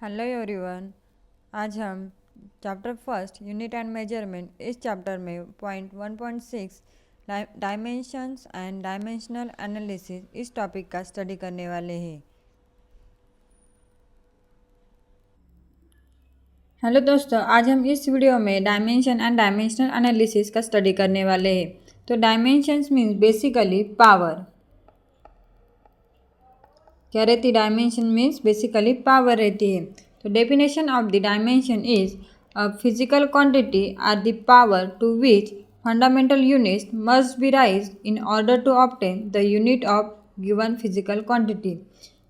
Hello everyone. आज हम chapter first unit and measurement इस चैप्टर में point 1.6 dimensions and dimensional analysis इस टॉपिक का स्टडी करने वाले हैं। हेलो दोस्तों, आज हम इस वीडियो में डायमेंशन एंड डायमेंशनल एनालिसिस का स्टडी करने वाले हैं। तो डायमेंशंस मीन्स बेसिकली पावर। क्या रहती? डायमेंशन मीन्स बेसिकली पावर रहती है। तो definition of the dimension is a physical quantity are the power to which fundamental units must be raise in order to obtain the unit of given physical quantity.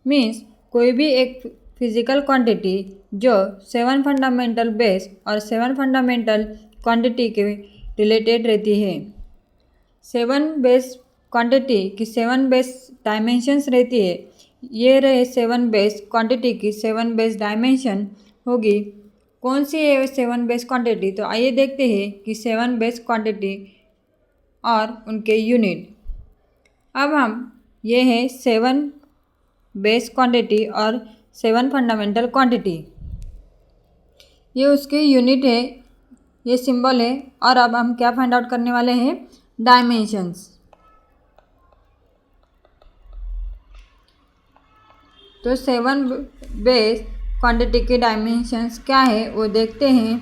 Means कोई भी एक physical quantity जो 7 fundamental base और 7 fundamental quantity के related रहती है। 7 base quantity की 7 base dimensions रहती है। ये रहे 7 बेस क्वांटिटी की 7 बेस डायमेंशन होगी। कौन सी है 7 बेस क्वांटिटी? तो आइए देखते हैं कि 7 बेस क्वांटिटी और उनके यूनिट। अब हम ये है 7 बेस क्वांटिटी और 7 फंडामेंटल क्वांटिटी, ये उसके यूनिट है, ये सिंबल है। और अब हम क्या फाइंड आउट करने वाले हैं? डायमेंशंस। तो 7 बेस क्वांटिटी के डायमेंशंस क्या है वो देखते हैं।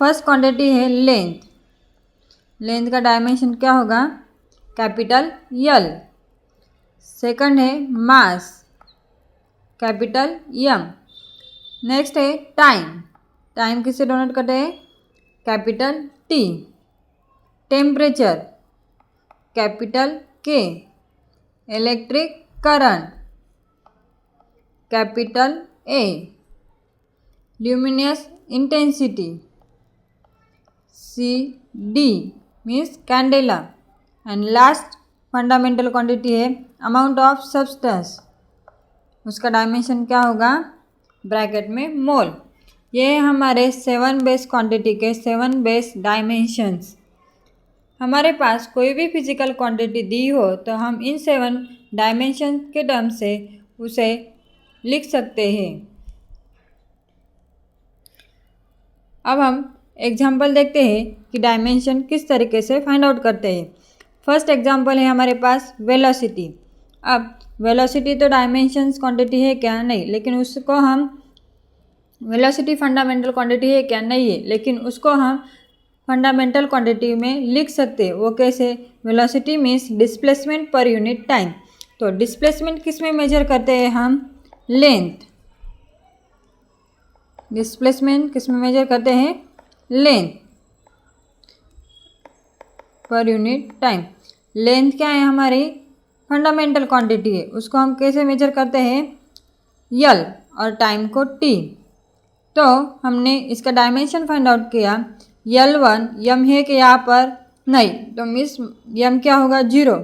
फर्स्ट क्वांटिटी है लेंथ। लेंथ का डायमेंशन क्या होगा? Capital L. सेकंड है मास, कैपिटल एम। नेक्स्ट है टाइम। टाइम किससे डोनेट करते हैं? Capital T. Temperature, capital K. Electric current, capital A. Luminous intensity, C D means candela. And last fundamental quantity है amount of substance. उसका dimension क्या होगा? Bracket में मोल। ये है हमारे 7 बेस क्वांटिटी के 7 बेस डायमेंशंस। हमारे पास कोई भी फिजिकल क्वांटिटी दी हो तो हम इन 7 डायमेंशन के टर्म से उसे लिख सकते हैं। अब हम एग्जाम्पल देखते हैं कि डायमेंशन किस तरीके से फाइंड आउट करते हैं। फर्स्ट एग्जाम्पल है हमारे पास वेलोसिटी। अब वेलोसिटी तो डायमेंशंस क्वांटिटी है क्या? नहीं, लेकिन उसको हम वेलोसिटी फंडामेंटल क्वांटिटी है क्या? नहीं है, लेकिन उसको हम फंडामेंटल क्वांटिटी में लिख सकते हैं। वो कैसे? वेलोसिटी मीन्स डिस्प्लेसमेंट पर यूनिट टाइम। तो डिस्प्लेसमेंट किस में मेजर करते हैं हम? लेंथ। डिस्प्लेसमेंट किस में मेजर करते हैं? लेंथ पर यूनिट टाइम। लेंथ क्या है? हमारी फंडामेंटल क्वांटिटी है। उसको हम कैसे मेजर करते हैं? यल और टाइम को टी। तो हमने इसका डायमेंशन फाइंड आउट किया। L1 यम है कि यहाँ पर नहीं, तो मिस यम क्या होगा? 0।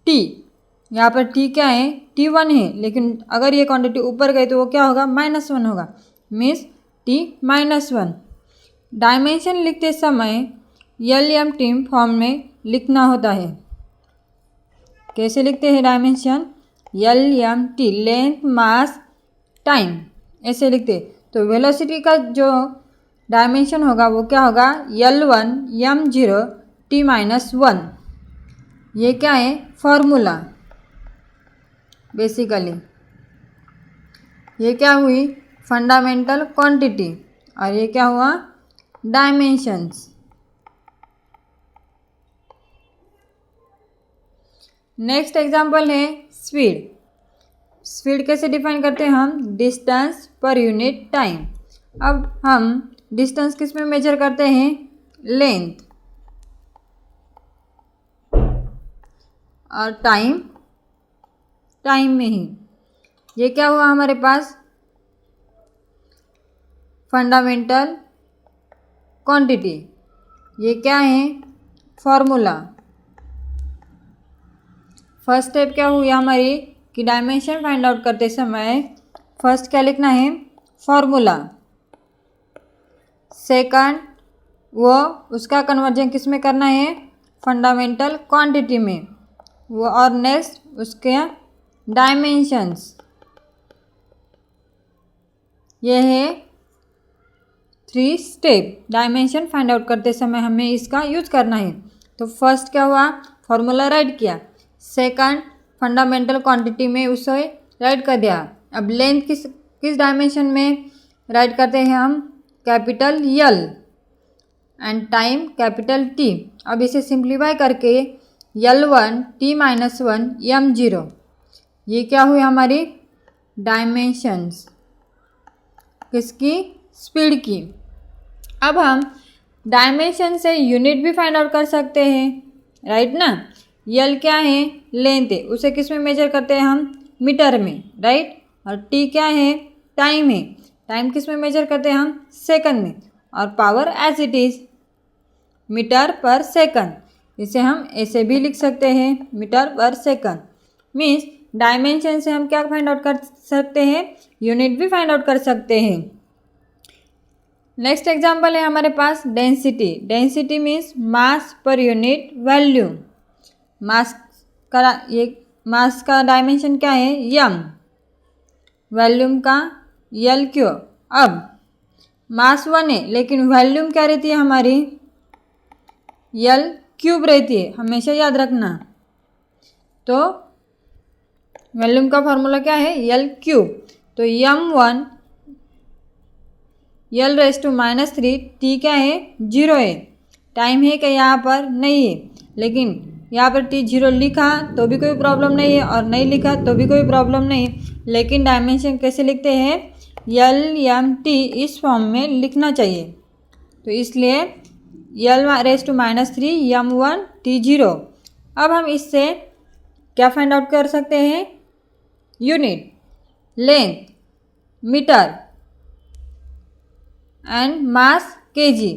टी, यहाँ पर टी क्या है? T1 है, लेकिन अगर ये क्वांटिटी ऊपर गई तो वो क्या होगा? -1 होगा। Miss T -1। डायमेंशन लिखते समय LMT फॉर्म में लिखना होता है। कैसे लिखते हैं dimension? LMT, length mass time, ऐसे लिखते। तो वेलोसिटी का जो डायमेंशन होगा वो क्या होगा? L1 m0 t-1। ये क्या है? फॉर्मूला। बेसिकली ये क्या हुई? Fundamental quantity. और ये क्या हुआ? डायमेंशंस। नेक्स्ट एग्जांपल है स्पीड। स्पीड कैसे डिफाइन करते हैं हम? डिस्टेंस पर यूनिट टाइम। अब हम डिस्टेंस किस में मेजर करते हैं? लेंथ। और टाइम, टाइम में ही। ये क्या हुआ हमारे पास? Fundamental quantity. ये क्या है? फॉर्मूला। फर्स्ट स्टेप क्या हुई हमारी कि डायमेंशन फाइंड आउट करते समय फर्स्ट क्या लिखना है? फॉर्मूला। सेकंड वो उसका कन्वर्जन किस में करना है? फंडामेंटल क्वांटिटी में। वो और नेक्स्ट उसके डायमेंशंस। ये है 3 स्टेप। डायमेंशन फाइंड आउट करते समय हमें इसका यूज करना है। तो फर्स्ट क्या हुआ, फॉर्मूला राइट किया। सेकंड, फंडामेंटल क्वांटिटी में उसे राइट कर दिया। अब लेंथ किस डायमेंशन में राइट करते हैं हम, capital L, and time capital T. अब इसे सिंप्लीफाई करके L1 T-1 M0, ये क्या हुई हमारी डायमेंशंस किसकी, स्पीड की। अब हम डायमेंशन से यूनिट भी फाइंड आउट कर सकते हैं, राइट ना। यल क्या है, लेंथ है, उसे किस में मेजर करते हैं हम, मीटर में, राइट। और टी क्या है, टाइम है, टाइम किस में मेजर करते हैं हम, सेकंड में। और power as it is metre per second, इसे हम ऐसे भी लिख सकते हैं, metre per second. Means dimension से हम क्या फाइंड आउट कर सकते हैं, यूनिट भी फाइंड आउट कर सकते हैं। नेक्स्ट एग्जाम्पल है हमारे पास density. Density means mass per unit volume. मास का डायमेंशन क्या है, यम, वॉल्यूम का यल क्यू। अब मास 1 है लेकिन वॉल्यूम क्या रहती है हमारी, यल क्यूब रहती है, हमेशा याद रखना। तो वॉल्यूम का फॉर्मूला क्या है, यल क्यूब। तो M1 L⁻³ टी क्या है, 0 है। टाइम है क्या यहाँ पर, नहीं है, लेकिन यहाँ पर टी 0 लिखा तो भी कोई प्रॉब्लम नहीं है और नहीं लिखा तो भी कोई प्रॉब्लम नहीं है। लेकिन डायमेंशन कैसे लिखते हैं, LMT इस फॉर्म में लिखना चाहिए। तो इसलिए L⁻³ M1 T0। अब हम इससे क्या फाइंड आउट कर सकते हैं, unit, length metre and mass kg.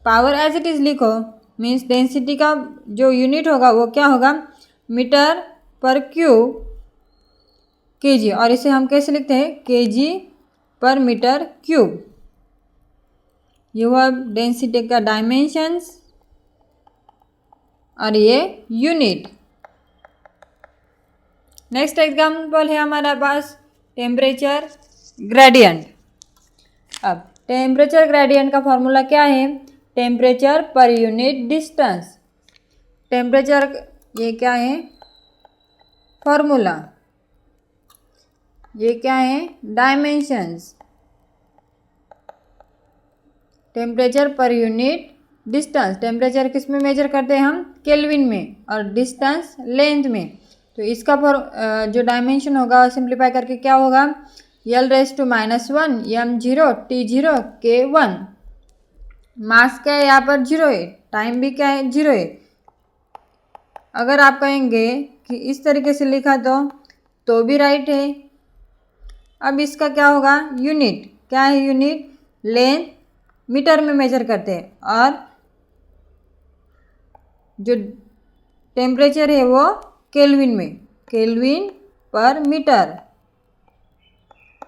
Power as it is लिखो, मीन्स डेंसिटी का जो यूनिट होगा वो क्या होगा, मीटर पर क्यूब केजी। और इसे हम कैसे लिखते हैं, केजी पर मीटर क्यूब। ये हुआ डेंसिटी का डायमेंशंस और ये यूनिट। नेक्स्ट एग्जाम्पल है हमारे पास टेम्परेचर ग्रेडियंट। अब टेम्परेचर ग्रेडियंट का फॉर्मूला क्या है, temperature per unit distance. Temperature ये क्या है, फॉर्मूला, ये क्या है, dimensions. Temperature per unit distance, temperature किस में मेजर करते हैं हम, केल्विन में, और डिस्टेंस लेंथ में। तो इसका जो डायमेंशन होगा सिंप्लीफाई करके क्या होगा, L⁻⁻1 M0 T0 K1। मास क्या है यहाँ पर, 0 है, टाइम भी क्या है, 0 है। अगर आप कहेंगे कि इस तरीके से लिखा तो भी राइट है। अब इसका क्या होगा, यूनिट क्या है, यूनिट लेंथ मीटर में मेजर करते हैं, और जो टेम्परेचर है वो केल्विन में, केल्विन पर मीटर।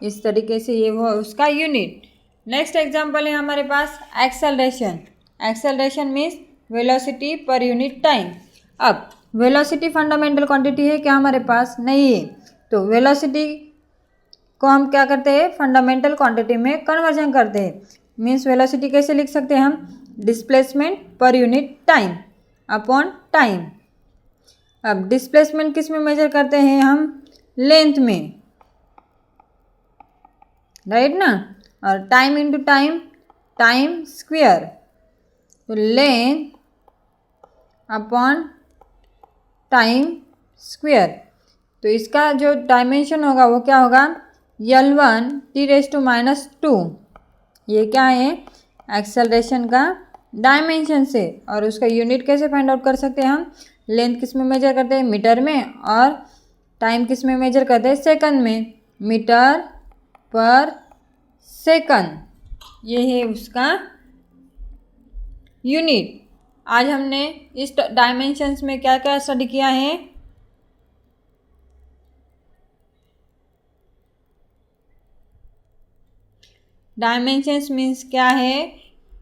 इस तरीके से ये वो उसका यूनिट। नेक्स्ट एग्जांपल है हमारे पास acceleration. Acceleration means velocity per unit time. अब वेलोसिटी फंडामेंटल क्वांटिटी है क्या हमारे पास, नहीं है। तो वेलोसिटी को हम क्या करते हैं, फंडामेंटल क्वांटिटी में कन्वर्जन करते हैं। मीन्स वेलोसिटी कैसे लिख सकते हैं हम, डिस्प्लेसमेंट पर यूनिट टाइम अपॉन टाइम। अब डिस्प्लेसमेंट किस में मेजर करते हैं हम, लेंथ में, राइट ना। और time into time, time square. तो लेंथ अपॉन टाइम स्क्वायर। तो इसका जो डायमेंशन होगा वो क्या होगा, L1 T⁻²। ये क्या है, एक्सेलरेशन का डायमेंशन से। और उसका यूनिट कैसे फाइंड आउट कर सकते हैं हम, लेंथ किस में मेजर करते हैं, मीटर में, और टाइम किस में मेजर करते हैं, सेकंड में, मीटर पर सेकंड। ये है उसका यूनिट। आज हमने इस डायमेंशंस में क्या क्या स्टडी किया है, डायमेंशंस मीन्स क्या है,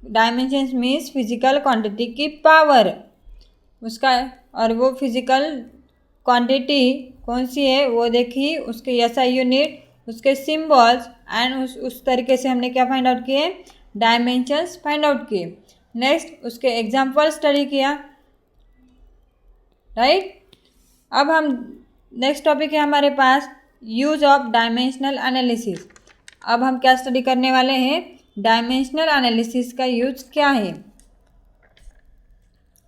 डायमेंशंस मीन्स फिजिकल क्वांटिटी की पावर उसका। और वो फिजिकल क्वांटिटी कौन सी है वो देखिए, उसके SI यूनिट उसके सिम्बॉल्स एंड उस तरीके से हमने क्या फाइंड आउट किए, डायमेंशंस फाइंड आउट किए। नेक्स्ट उसके एग्जाम्पल स्टडी किया, राइट। अब हम नेक्स्ट टॉपिक है हमारे पास यूज ऑफ डायमेंशनल एनालिसिस। अब हम क्या स्टडी करने वाले हैं, डायमेंशनल एनालिसिस का यूज क्या है,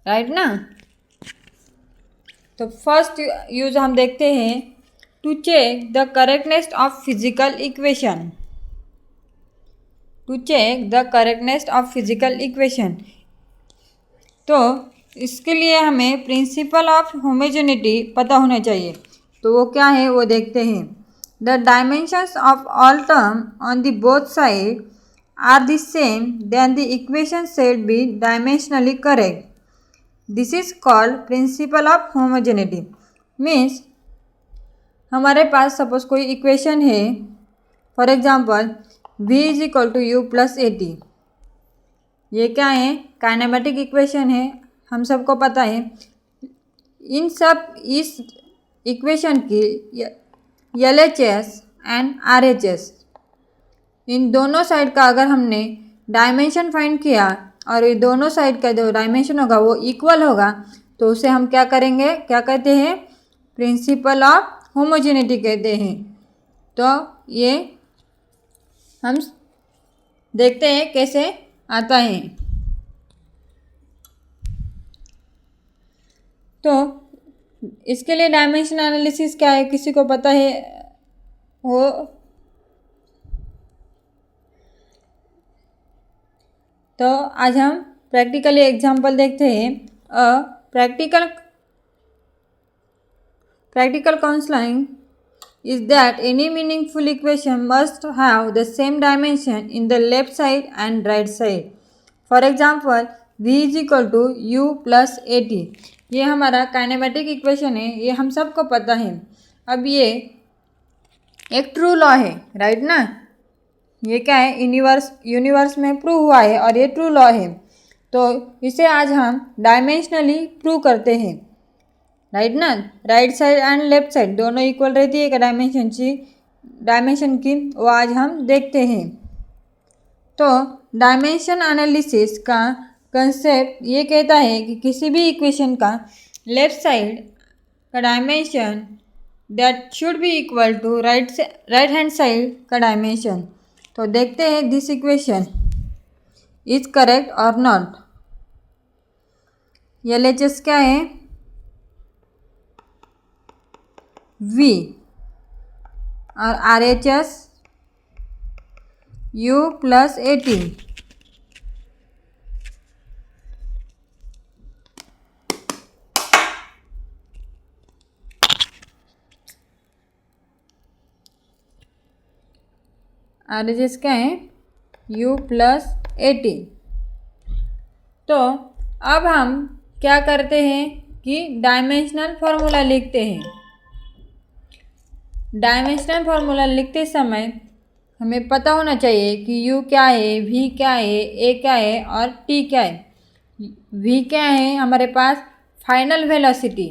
राइट ना। तो फर्स्ट यूज हम देखते हैं, to check the correctness of physical equation. To check the correctness of physical equation, तो इसके लिए हमें प्रिंसिपल ऑफ होमोजेनिटी पता होना चाहिए। तो वो क्या है वो देखते हैं। The dimensions of all term on the both side are the same then the equation said be dimensionally correct. This is called principle of homogeneity. Means हमारे पास सपोज कोई इक्वेशन है, for example v is equal to u plus a t. ये क्या है, kinematic equation है, हम सबको पता है। इन सब इस इक्वेशन की LHS एंड RHS, इन दोनों साइड का अगर हमने डायमेंशन फाइंड किया और ये दोनों साइड का जो डायमेंशन होगा वो इक्वल होगा, तो उसे हम क्या करेंगे, क्या कहते हैं, प्रिंसिपल ऑफ होमोजेनिटी कहते हैं। तो ये हम देखते हैं कैसे आता है। तो इसके लिए डायमेंशन एनालिसिस क्या है, किसी को पता है वो, तो आज हम प्रैक्टिकली एग्जांपल देखते हैं। Practical counselling is that any meaningful equation must have the same dimension in the left side and right side. For example, v is equal to u plus at. ये हमारा काइनेमेटिक इक्वेशन है, ये हम सबको पता है। अब ये एक ट्रू लॉ है, राइट ना। ये क्या है, यूनिवर्स में प्रूव हुआ है और ये ट्रू लॉ है। तो इसे आज हम डायमेंशनली प्रूव करते हैं, राइट ना। Right side and left side दोनों इक्वल रहती है डायमेंशन की, वो आज हम देखते हैं। तो डायमेंशन एनालिसिस का कंसेप्ट ये कहता है कि किसी भी इक्वेशन का लेफ्ट साइड का dimension that should be equal to right hand side का डायमेंशन। तो देखते हैं दिस इक्वेशन इज करेक्ट और नॉट। LHS क्या है, v, और RHS u plus AT। RHS क्या है, u प्लस AT। तो अब हम क्या करते हैं कि डायमेंशनल फॉर्मूला लिखते हैं। डायमेंशनल फार्मूला लिखते समय हमें पता होना चाहिए कि u क्या है, v क्या है, a क्या है और t क्या है। v क्या है हमारे पास फाइनल वेलोसिटी,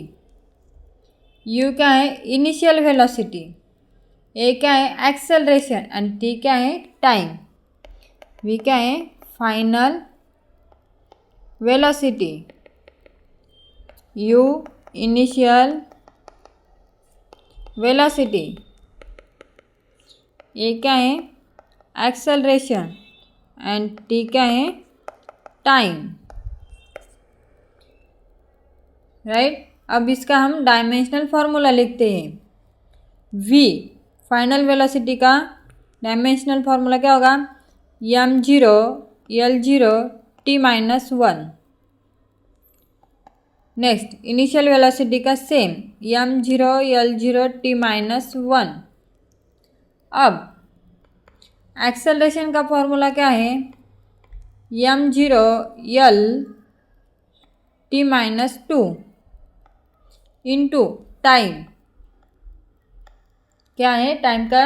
u क्या है इनिशियल वेलोसिटी, a क्या है एक्सेलरेशन एंड t क्या है टाइम। v क्या है final velocity, u initial velocity, A क्या है एक्सेलरेशन एंड टी क्या है टाइम, राइट। अब इसका हम डायमेंशनल फार्मूला लिखते हैं। v फाइनल वेलोसिटी का डायमेंशनल फार्मूला क्या होगा, m0 L0 t-1। Next initial velocity का सेम m0 L0 t-1। अब एक्सेलरेशन का फॉर्मूला क्या है, m0 L t-2 into time. क्या है टाइम का,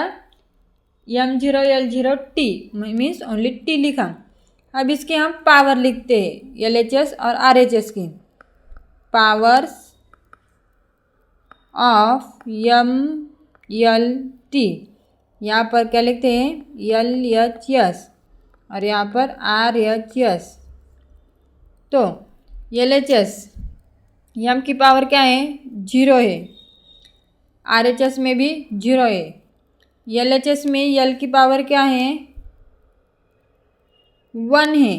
m0 L0 t means only t लिखा। अब इसकी हम पावर लिखते हैं, LHS और RHS की। Powers of m L t, यहाँ पर क्या लिखते हैं LHS और यहाँ पर RHS। तो LHS यम की पावर क्या है 0 है, RHS में भी 0 है। LHS में L की पावर क्या है 1 है,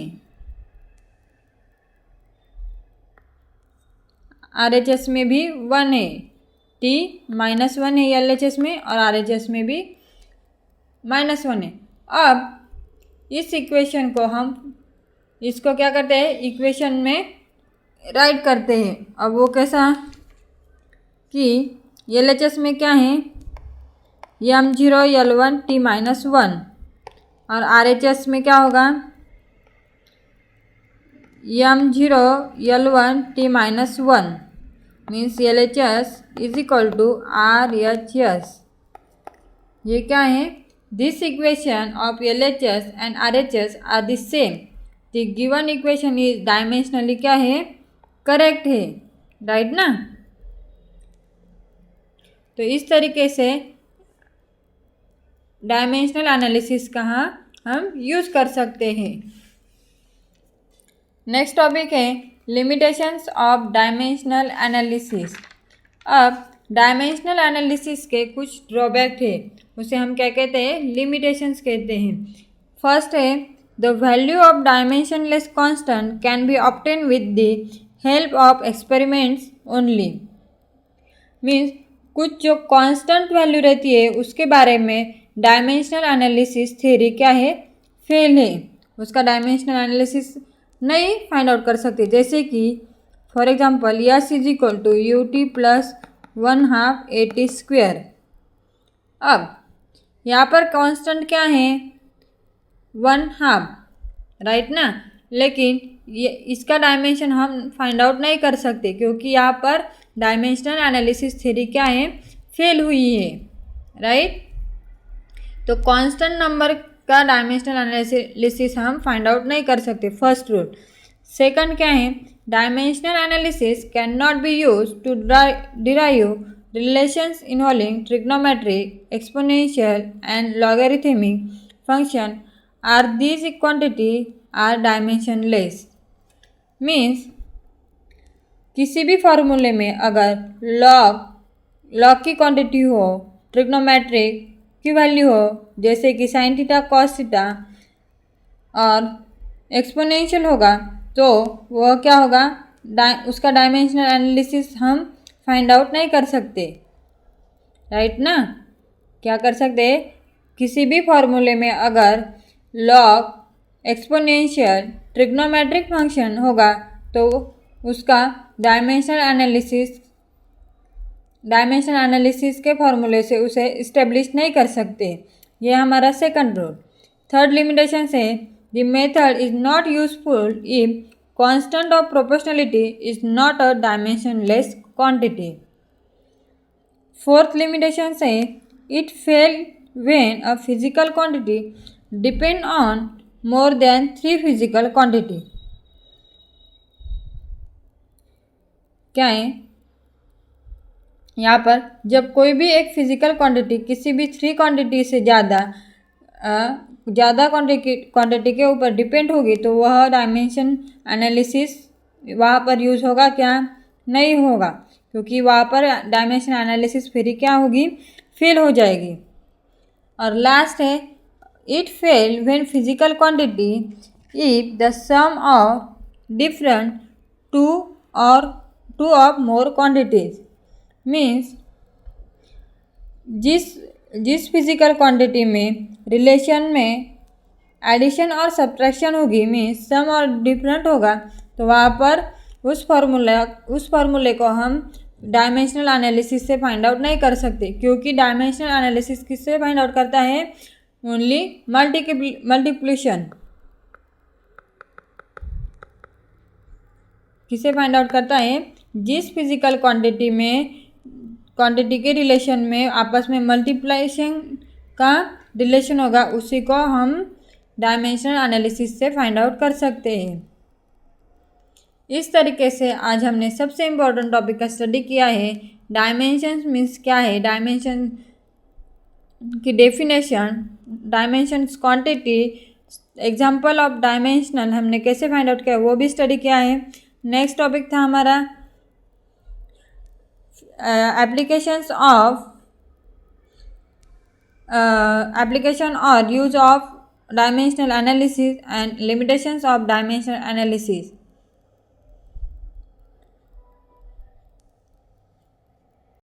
RHS में भी 1 है, T -1 है LHS में और RHS में भी -1 है। अब इस इक्वेशन को हम इसको क्या करते हैं इक्वेशन में राइट करते हैं। अब वो कैसा कि LHS में क्या है M0 L1 T -1 और RHS में क्या होगा M0 L1 T -1 means LHS is equal to RHS। ये क्या है this equation of LHS and RHS are the same. The given equation is dimensionally क्या है करेक्ट है, राइट ना। तो इस तरीके से डायमेंशनल एनालिसिस का हम यूज़ कर सकते हैं। नेक्स्ट टॉपिक है लिमिटेशंस ऑफ डायमेंशनल एनालिसिस। अब डायमेंशनल एनालिसिस के कुछ ड्रॉबैक है, उसे हम क्या कहते हैं लिमिटेशंस कहते हैं। फर्स्ट है the value of dimensionless constant can be obtain with the help of experiments only. Means कुछ जो कांस्टेंट वैल्यू रहती है उसके बारे में डायमेंशनल एनालिसिस थ्योरी क्या है फेल है, उसका डायमेंशनल एनालिसिस नहीं फाइंड आउट कर सकते। जैसे कि for example S is equal to UT plus 1/2 AT²। अब यहाँ पर कांस्टेंट क्या है 1/2, राइट ना, लेकिन ये इसका डायमेंशन हम फाइंड आउट नहीं कर सकते क्योंकि यहाँ पर डायमेंशनल एनालिसिस थ्योरी क्या है फेल हुई है, राइट। तो कांस्टेंट नंबर का डायमेंशनल एनालिसिस हम फाइंड आउट नहीं कर सकते, फर्स्ट रूल। सेकंड क्या है dimensional analysis can not be use to derive relations involving trigonometric exponential and logarithmic function are these quantity are dimensionless. Means किसी भी फॉर्मूले में अगर लॉग की क्वांटिटी हो, ट्रिग्नोमेट्रिक की वैल्यू हो जैसे कि साइन थीटा कॉस थीटा और एक्सपोनेंशियल होगा तो वह क्या होगा उसका डायमेंशनल एनालिसिस हम फाइंड आउट नहीं कर सकते, राइट ना। क्या कर सकते किसी भी फॉर्मूले में अगर लॉग एक्सपोनेंशियल ट्रिग्नोमेट्रिक फंक्शन होगा तो उसका डायमेंशनल एनालिसिस के फॉर्मूले से उसे इस्टेब्लिश नहीं कर सकते। ये हमारा सेकंड रूल। थर्ड लिमिटेशन है the method is not useful if constant of proportionality is not a dimensionless quantity. Fourth limitation है it fail when a physical quantity depend on more than 3 physical quantity. क्या है यहाँ पर जब कोई भी एक फिजिकल क्वांटिटी किसी भी 3 क्वांटिटी से ज़्यादा क्वांटिटी के ऊपर डिपेंड होगी तो वह डायमेंशन एनालिसिस वहाँ पर यूज़ होगा क्या नहीं होगा, क्योंकि वहाँ पर डायमेंशन एनालिसिस फिर क्या होगी फेल हो जाएगी। और लास्ट है it fail when physical quantity if the sum of different to of more quantities. Means जिस फिजिकल क्वांटिटी में रिलेशन में एडिशन और सब्ट्रैक्शन होगी मीन्स सम और डिफरेंट होगा तो वहाँ पर उस फॉर्मूले को हम डायमेंशनल एनालिसिस से फाइंड आउट नहीं कर सकते, क्योंकि डायमेंशनल एनालिसिस किससे फाइंड आउट करता है ओनली मल्टीप्लिकेशन। किसे फाइंड आउट करता है जिस फिजिकल क्वांटिटी के रिलेशन में आपस में मल्टीप्लिकेशन का रिलेशन होगा उसी को हम डायमेंशनल एनालिसिस से फाइंड आउट कर सकते हैं। इस तरीके से आज हमने सबसे इम्पोर्टेंट टॉपिक का स्टडी किया है। डायमेंशंस मीन्स क्या है, डायमेंशन की definition, dimensions quantity, example of dimensional हमने कैसे फाइंड आउट किया वो भी स्टडी किया है। नेक्स्ट टॉपिक था हमारा application or use of dimensional analysis and limitations of dimensional analysis।